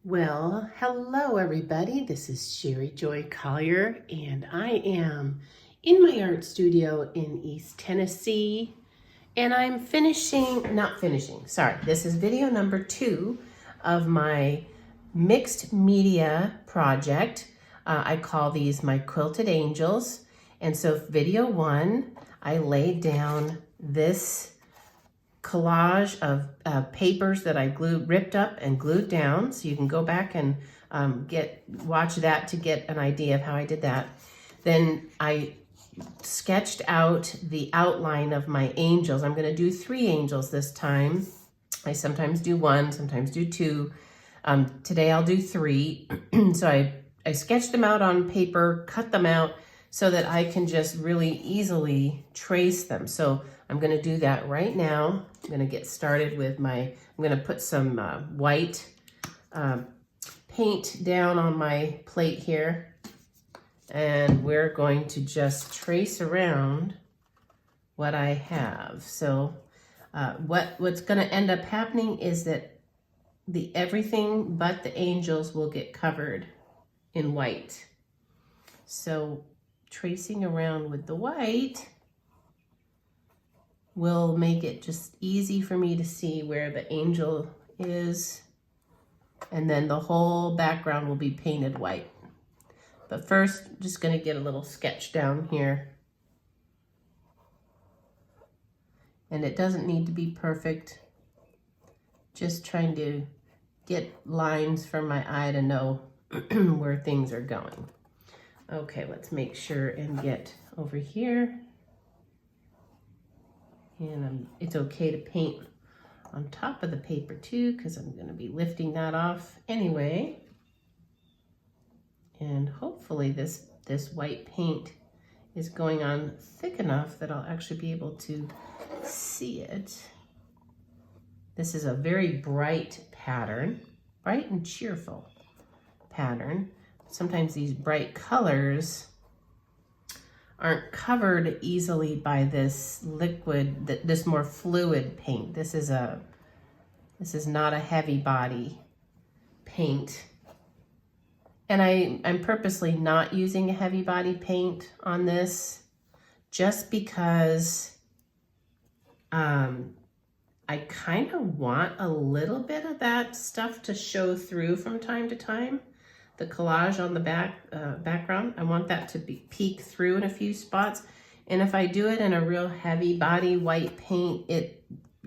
Well, hello everybody. This is Sherry Joy Collier, and I am in my art studio in East Tennessee, and I'm this is video number 2 of my mixed media project. I call these my quilted angels. And so video 1, I laid down this collage of papers that I ripped up and glued down. So you can go back and watch that to get an idea of how I did that. Then I sketched out the outline of my angels. I'm going to do 3 angels this time. I sometimes do 1, sometimes do 2. Today I'll do 3. So I sketched them out on paper, cut them out so that I can just really easily trace them. So I'm going to do that right now. I'm going to get started with I'm going to put some white paint down on my plate here. And we're going to just trace around what I have. So what's going to end up happening is that everything but the angels will get covered in white. So tracing around with the white will make it just easy for me to see where the angel is, and then the whole background will be painted white. But first, I'm just going to get a little sketch down here. And it doesn't need to be perfect. Just trying to get lines for my eye to know where things are going. Okay, let's make sure and get over here. And it's okay to paint on top of the paper too, because I'm going to be lifting that off anyway. And hopefully this white paint is going on thick enough that I'll actually be able to see it. This is a very bright pattern, bright and cheerful pattern. Sometimes these bright colors aren't covered easily by this liquid, this more fluid paint. This is not a heavy body paint. And I'm purposely not using a heavy body paint on this just because I kind of want a little bit of that stuff to show through from time to time. The collage on the background, I want that to peek through in a few spots. And if I do it in a real heavy body white paint, it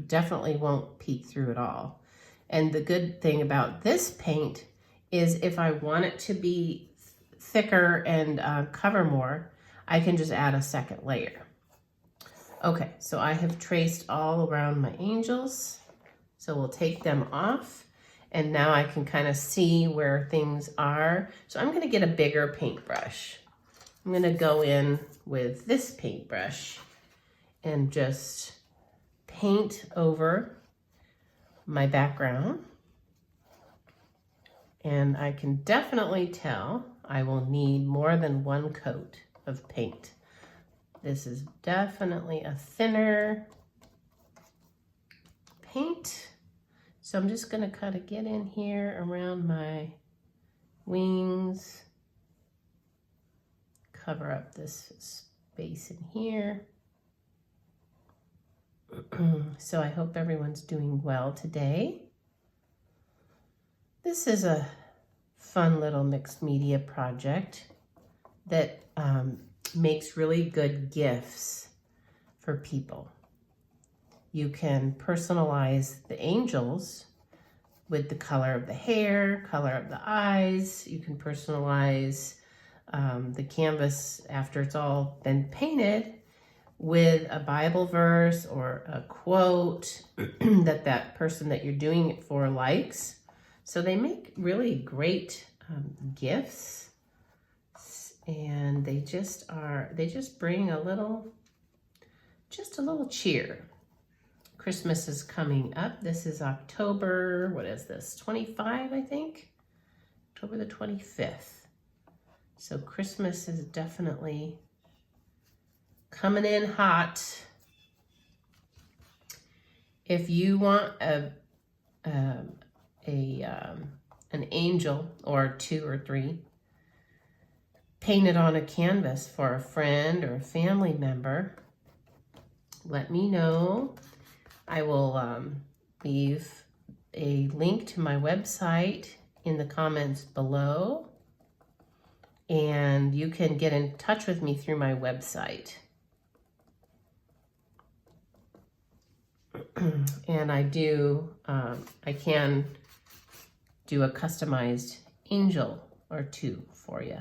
definitely won't peek through at all. And the good thing about this paint is if I want it to be thicker and cover more, I can just add a second layer. Okay, so I have traced all around my angels. So we'll take them off. And now I can kind of see where things are. So I'm going to get a bigger paintbrush. I'm going to go in with this paintbrush and just paint over my background. And I can definitely tell I will need more than 1 coat of paint. This is definitely a thinner paint. So I'm just going to kind of get in here around my wings, cover up this space in here. So I hope everyone's doing well today. This is a fun little mixed media project that makes really good gifts for people. You can personalize the angels with the color of the hair, color of the eyes. You can personalize the canvas after it's all been painted with a Bible verse or a quote that person that you're doing it for likes. So they make really great gifts, and they just bring a little cheer. Christmas is coming up. This is October, what is this, 25, I think? October the 25th. So Christmas is definitely coming in hot. If you want an an angel or 2 or 3 painted on a canvas for a friend or a family member, let me know. I will leave a link to my website in the comments below, and you can get in touch with me through my website. And I can do a customized angel or 2 for you.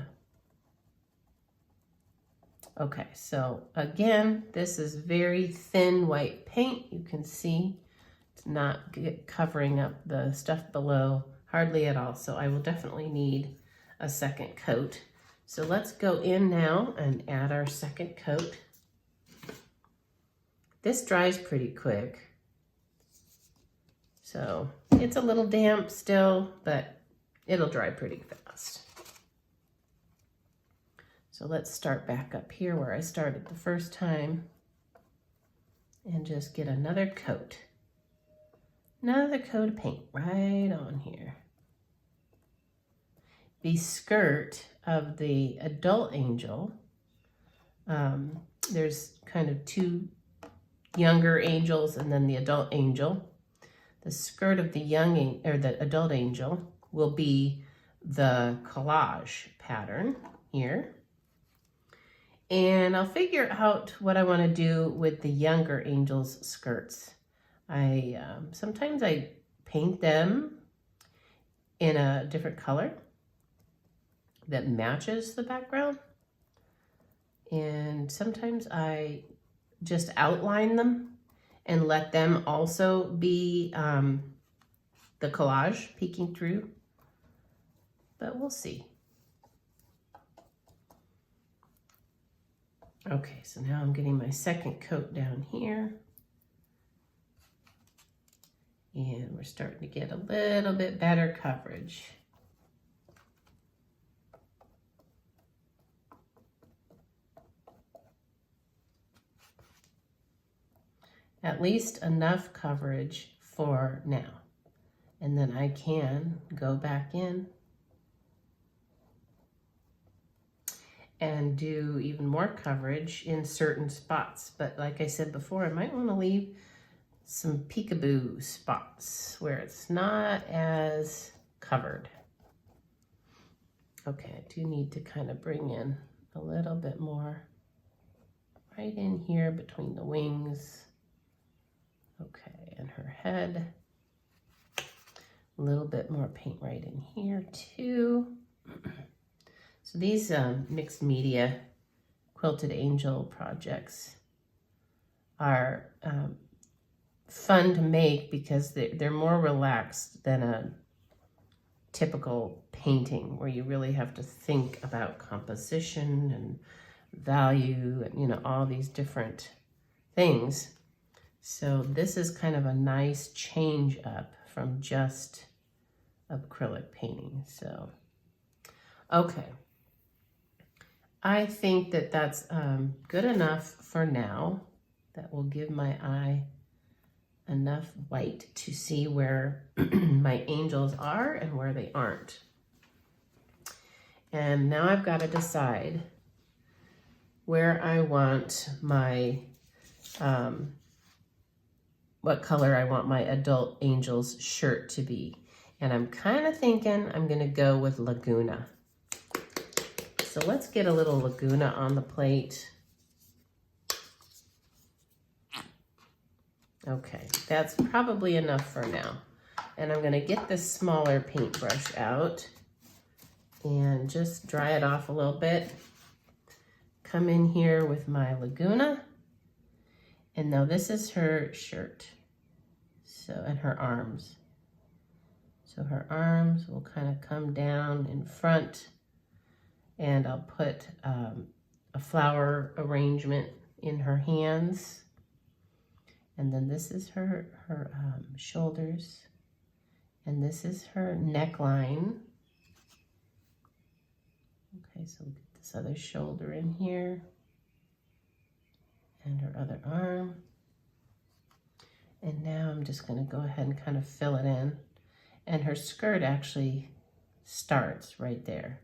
Okay, so again, this is very thin white paint. You can see it's not covering up the stuff below hardly at all. So I will definitely need a second coat. So let's go in now and add our second coat. This dries pretty quick. So it's a little damp still, but it'll dry pretty fast. So let's start back up here where I started the first time and just get another coat. Another coat of paint right on here. The skirt of the adult angel, there's kind of 2 younger angels and then the adult angel. The skirt of the the adult angel will be the collage pattern here. And I'll figure out what I want to do with the younger angels' skirts. Sometimes I paint them in a different color that matches the background. And sometimes I just outline them and let them also be the collage peeking through. But we'll see. Okay, so now I'm getting my second coat down here. And we're starting to get a little bit better coverage. At least enough coverage for now. And then I can go back in and do even more coverage in certain spots. But like I said before, I might want to leave some peekaboo spots where it's not as covered. Okay, I do need to kind of bring in a little bit more right in here between the wings. Okay, and her head. A little bit more paint right in here too. So these mixed media quilted angel projects are fun to make because they're more relaxed than a typical painting where you really have to think about composition and value and all these different things. So this is kind of a nice change up from just acrylic painting. So okay, I think that that's good enough for now. That will give my eye enough white to see where my angels are and where they aren't. And now I've got to decide where I want my, what color I want my adult angel's shirt to be. And I'm kind of thinking I'm going to go with Laguna. So let's get a little Laguna on the plate. Okay, that's probably enough for now. And I'm going to get this smaller paintbrush out and just dry it off a little bit. Come in here with my Laguna. And now this is her shirt. So, and her arms. So her arms will kind of come down in front, and I'll put a flower arrangement in her hands. And then this is her shoulders, and this is her neckline. Okay, so we'll get this other shoulder in here, and her other arm. And now I'm just going to go ahead and kind of fill it in. And her skirt actually starts right there.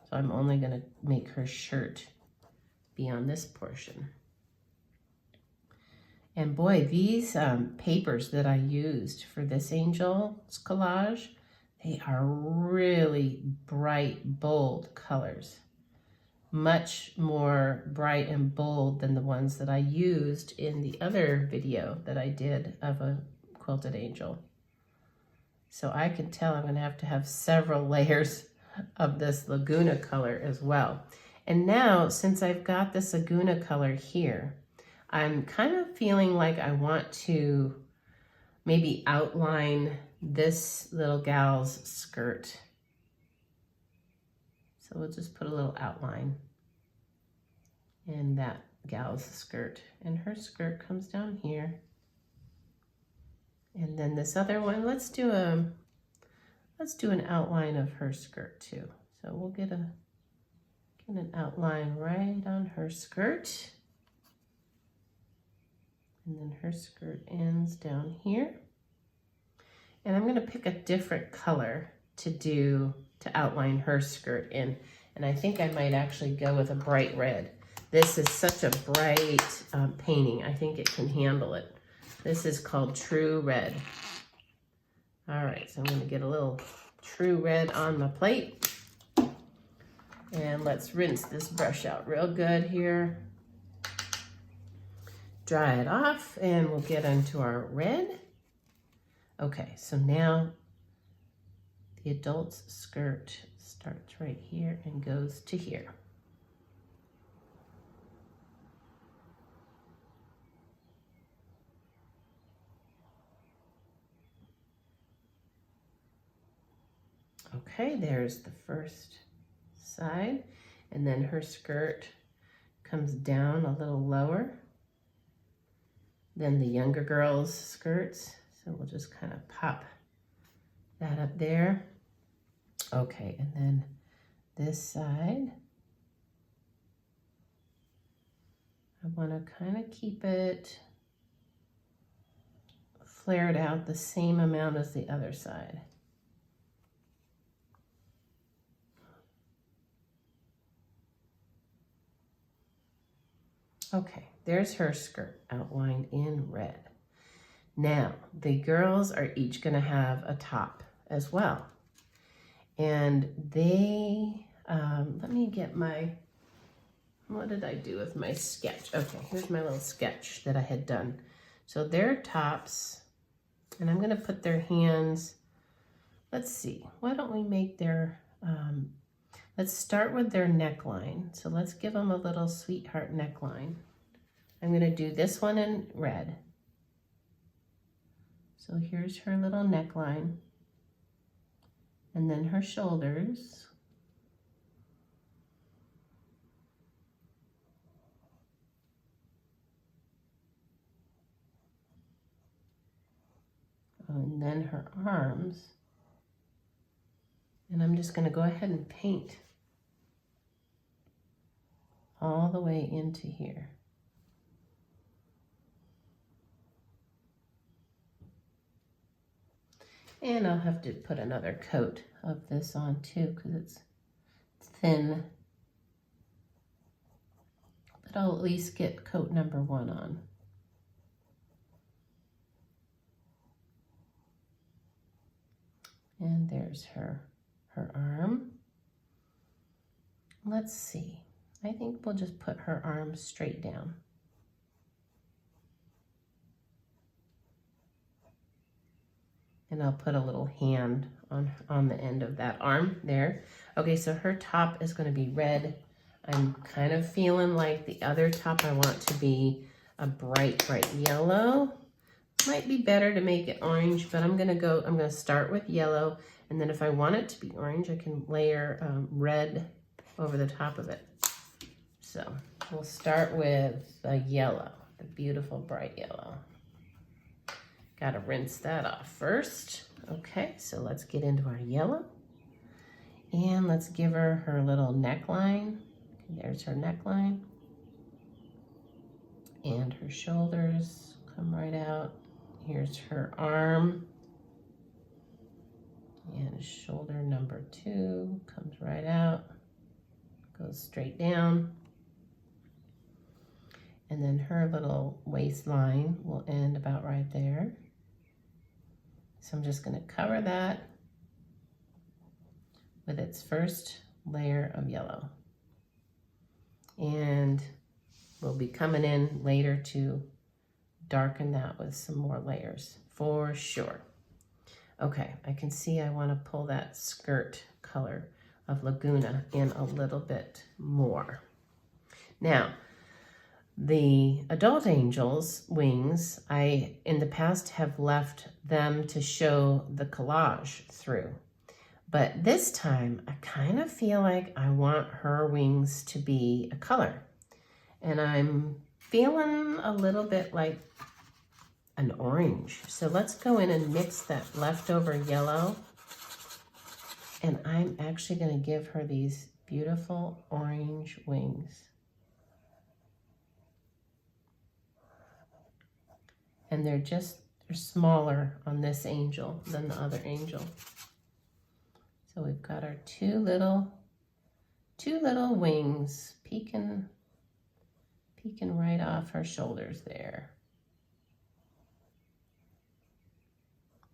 So I'm only going to make her shirt be on this portion. And boy, these papers that I used for this angel's collage, they are really bright, bold colors. Much more bright and bold than the ones that I used in the other video that I did of a quilted angel. So I can tell I'm going to have several layers of this Laguna color as well. And now, since I've got this Laguna color here, I'm kind of feeling like I want to maybe outline this little gal's skirt. So we'll just put a little outline in that gal's skirt. And her skirt comes down here. And then this other one, let's do an outline of her skirt too. So we'll get an outline right on her skirt. And then her skirt ends down here. And I'm gonna pick a different color to outline her skirt in. And I think I might actually go with a bright red. This is such a bright painting. I think it can handle it. This is called True Red. All right, so I'm gonna get a little True Red on my plate. And let's rinse this brush out real good here. Dry it off and we'll get into our red. Okay, so now the adult's skirt starts right here and goes to here. Okay, there's the first side, and then her skirt comes down a little lower than the younger girl's skirts. So we'll just kind of pop that up there. Okay, and then this side, I want to kind of keep it flared out the same amount as the other side. Okay, there's her skirt outlined in red. Now, the girls are each going to have a top as well. And they, let me get my, what did I do with my sketch? Okay, here's my little sketch that I had done. So their tops, and I'm going to put their hands, let's see, why don't we make their, let's start with their neckline. So let's give them a little sweetheart neckline. I'm going to do this one in red. So here's her little neckline. And then her shoulders. And then her arms. And I'm just going to go ahead and paint all the way into here. And I'll have to put another coat of this on too because it's thin. But I'll at least get coat number 1 on. And there's her arm. Let's see. I think we'll just put her arm straight down. And I'll put a little hand on the end of that arm there. Okay, so her top is going to be red. I'm kind of feeling like the other top I want to be a bright yellow. Might be better to make it orange, but I'm going to start with yellow. And then if I want it to be orange, I can layer red over the top of it. So we'll start with the yellow, the beautiful bright yellow. Got to rinse that off first. Okay, so let's get into our yellow. And let's give her her little neckline. There's her neckline. And her shoulders come right out. Here's her arm. And shoulder number 2 comes right out, goes straight down. And then her little waistline will end about right there. So I'm just going to cover that with its first layer of yellow. And we'll be coming in later to darken that with some more layers for sure. Okay, I can see I want to pull that skirt color of Laguna in a little bit more. Now, the adult angel's wings, I in the past have left them to show the collage through. But this time, I kind of feel like I want her wings to be a color. And I'm feeling a little bit like an orange. So let's go in and mix that leftover yellow. And I'm actually going to give her these beautiful orange wings. And they're smaller on this angel than the other angel. So we've got our two little wings peeking right off her shoulders there.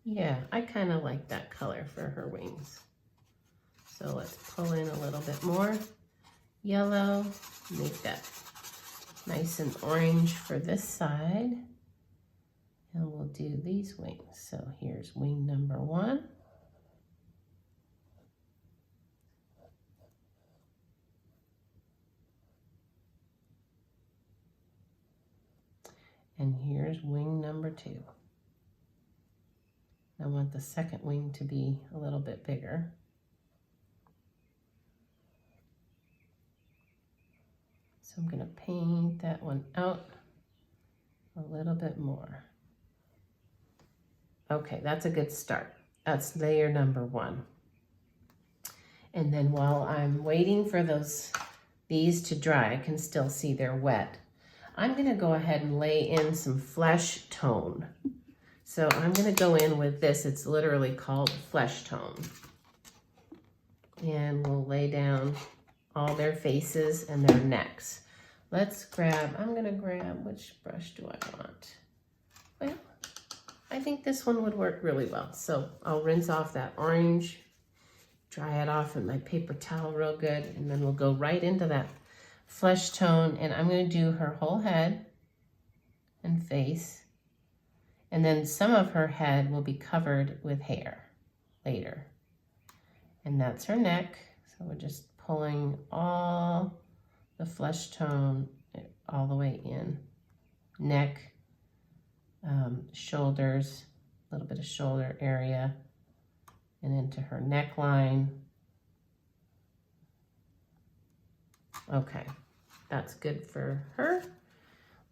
Yeah, I kind of like that color for her wings. So let's pull in a little bit more yellow, make that nice and orange for this side. And we'll do these wings. So here's wing number 1. And here's wing number 2. I want the second wing to be a little bit bigger. So I'm going to paint that one out a little bit more. Okay, that's a good start. That's layer number 1. And then while I'm waiting for these to dry, I can still see they're wet. I'm going to go ahead and lay in some flesh tone. So I'm going to go in with this. It's literally called flesh tone. And we'll lay down all their faces and their necks. I'm going to grab, which brush do I want? Well, I think this one would work really well. So I'll rinse off that orange, dry it off in my paper towel real good, and then we'll go right into that flesh tone. And I'm going to do her whole head and face. And then some of her head will be covered with hair later. And that's her neck. So we're just pulling all the flesh tone all the way in. Neck, shoulders, a little bit of shoulder area, and into her neckline. Okay, that's good for her.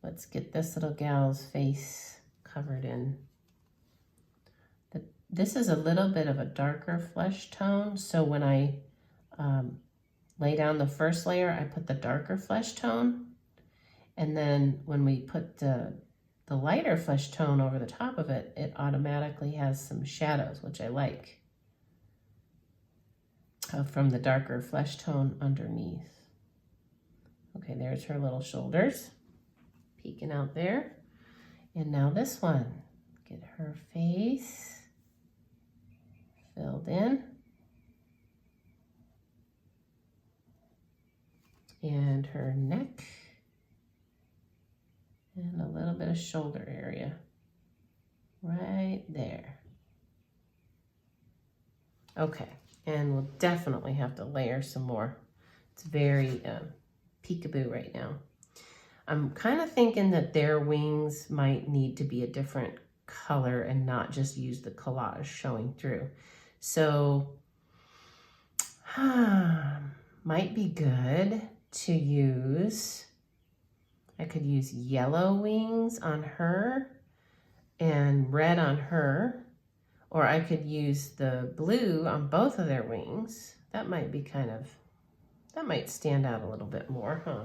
Let's get this little gal's face covered in. This is a little bit of a darker flesh tone, so when I lay down the first layer, I put the darker flesh tone, and then when we put the lighter flesh tone over the top of it, it automatically has some shadows, which I like, from the darker flesh tone underneath. Okay, there's her little shoulders peeking out there. And now this one, get her face filled in. And her neck. And a little bit of shoulder area. Right there. Okay, and we'll definitely have to layer some more. It's very peekaboo right now. I'm kind of thinking that their wings might need to be a different color and not just use the collage showing through. So, might be good to use, I could use yellow wings on her and red on her, or I could use the blue on both of their wings. That might be that might stand out a little bit more, huh?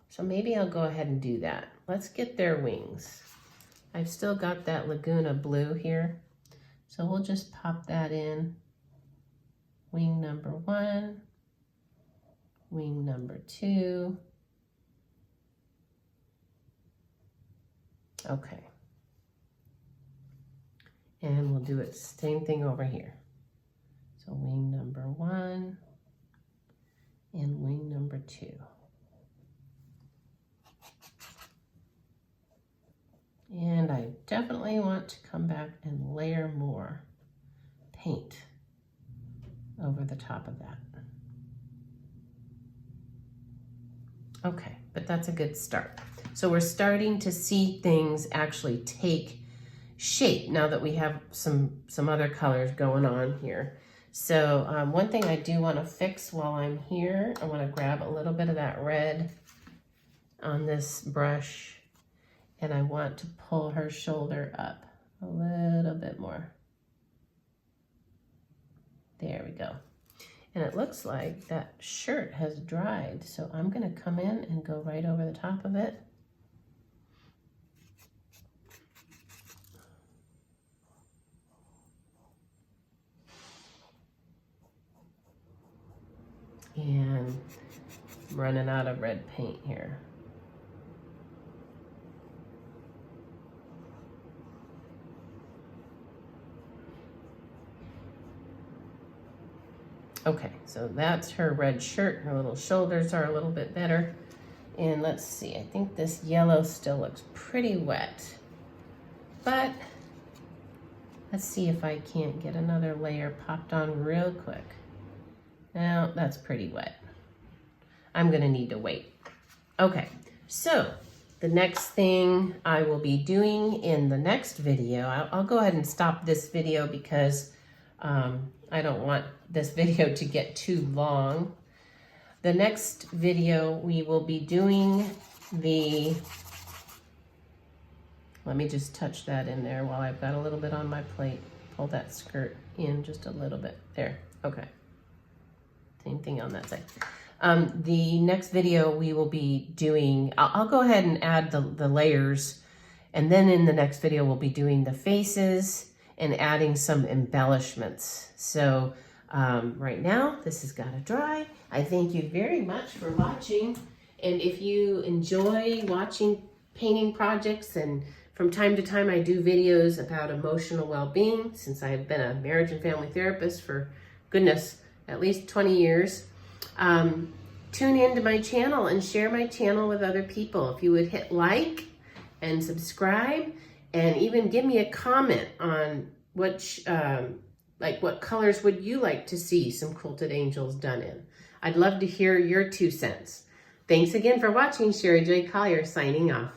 So maybe I'll go ahead and do that. Let's get their wings. I've still got that Laguna blue here. So we'll just pop that in wing number 1, wing number 2. Okay. And we'll do it same thing over here. So wing number 1 and wing number 2. And I definitely want to come back and layer more paint over the top of that. Okay, but that's a good start. So we're starting to see things actually take shape now that we have some other colors going on here. So one thing I do want to fix while I'm here, I want to grab a little bit of that red on this brush, and I want to pull her shoulder up a little bit more. There we go. And it looks like that shirt has dried, so I'm going to come in and go right over the top of it. And I'm running out of red paint here. Okay, so that's her red shirt. Her little shoulders are a little bit better. And let's see, I think this yellow still looks pretty wet. But let's see if I can't get another layer popped on real quick. Now, that's pretty wet. I'm gonna need to wait. Okay, so the next thing I will be doing in the next video, I'll go ahead and stop this video because I don't want this video to get too long. The next video we will be doing let me just touch that in there while I've got a little bit on my plate. Pull that skirt in just a little bit. There, okay. Same thing on that side. The next video we will be doing, I'll go ahead and add the layers, and then in the next video we'll be doing the faces and adding some embellishments. So right now this has got to dry. I thank you very much for watching, and if you enjoy watching painting projects, and from time to time I do videos about emotional well-being, since I've been a marriage and family therapist for, goodness, at least 20 years. Tune into my channel and share my channel with other people. If you would hit like and subscribe, and even give me a comment on what colors would you like to see some Quilted Angels done in. I'd love to hear your 2 cents. Thanks again for watching. Sherry J. Collier signing off.